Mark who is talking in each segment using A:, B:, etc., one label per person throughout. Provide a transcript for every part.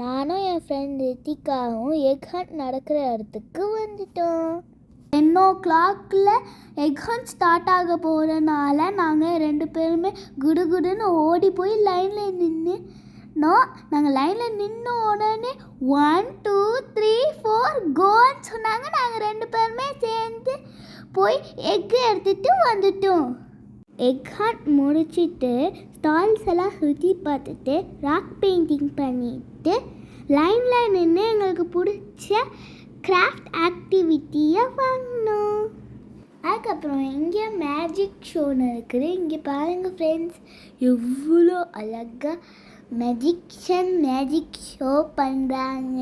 A: நானும் என் friend ரித்திகாவும் egg hunt நடக்கிற இடத்துக்கு வந்துட்டோம். 10 o'clock எக் ஹண்ட் ஸ்டார்ட் ஆக போகிறனால நாங்கள் 2 பேருமே குடுகுடுன்னு ஓடி போய் லைனில் நின்றுனோம். நாங்கள் லைனில் நின்ன உடனே 1 2 3 4 கோன்னு சொன்னாங்க. நாங்கள் 2 பேருமே சேர்ந்து போய் எக்கு எடுத்துகிட்டு வந்துட்டோம். எக் ஹண்ட் முடிச்சுட்டு ஸ்டால்ஸ் எல்லாம் சுற்றி பார்த்துட்டு ராக் பெயிண்டிங் பண்ணிவிட்டு லைனில் நின்று எங்களுக்கு பிடிச்ச கிராஃப்ட் ஆக்டிவிட்டியை வாங்கினோம். அதுக்கப்புறம் இங்கே மேஜிக் ஷோன்னு இருக்குது. இங்கே பாருங்கள் ஃப்ரெண்ட்ஸ், எவ்வளோ அழகாக மேஜிக் ஷோ பண்ணுறாங்க.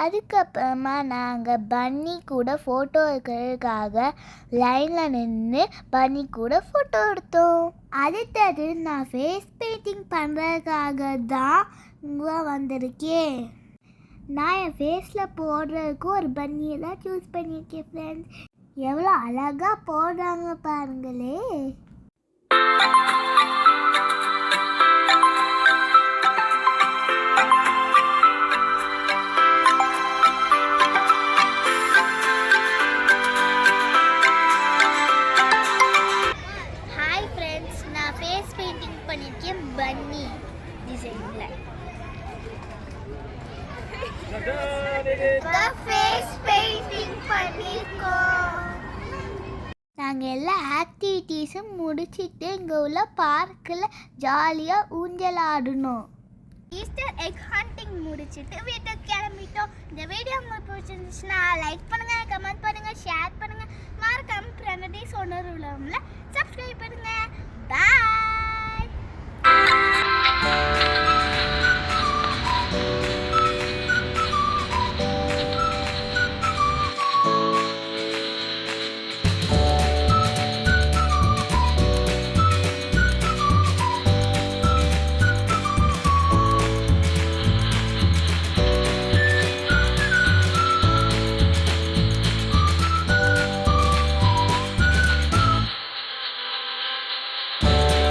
A: அதுக்கப்புறமா நாங்கள் பன்னி கூட ஃபோட்டோ எடுக்கிறதுக்காக லைனில் நின்று பன்னி கூட ஃபோட்டோ எடுத்தோம். அடுத்தது நான் ஃபேஸ் பெயிண்டிங் பண்ணுறதுக்காக தான் இங்கே வந்திருக்கேன். நான் என் ஃபேஸில் போடுறதுக்கு ஒரு பன்னியை தான் சூஸ் பண்ணியிருக்கேன் ஃப்ரெண்ட்ஸ். எவ்வளோ அழகாக போடுறாங்க பாருங்களே. ஹாய் ஃப்ரெண்ட்ஸ், நான் ஃபேஸ் பெயிண்டிங் பண்ணியிருக்கேன் பன்னி டிசைனில். ஃபேஸ் பெயிண்டிங் பண்ணியிருக்கோம். நாங்கள் எல்லா ஆக்டிவிட்டீஸும் முடிச்சுட்டு இங்கே உள்ள பார்க்கில் ஜாலியாக ஊஞ்சல் ஆடணும். ஈஸ்டர் எக் ஹண்டிங் முடிச்சுட்டு வீட்டுக்கு கிளம்பிட்டோம். இந்த வீடியோ உங்களுக்கு பிடிச்சிருந்துச்சுன்னா லைக் பண்ணுங்கள், கமெண்ட் பண்ணுங்கள், ஷேர் பண்ணுங்கள். மறக்காம பிரணதி சொன்னருல சப்ஸ்கிரைப் பண்ணுங்கள்.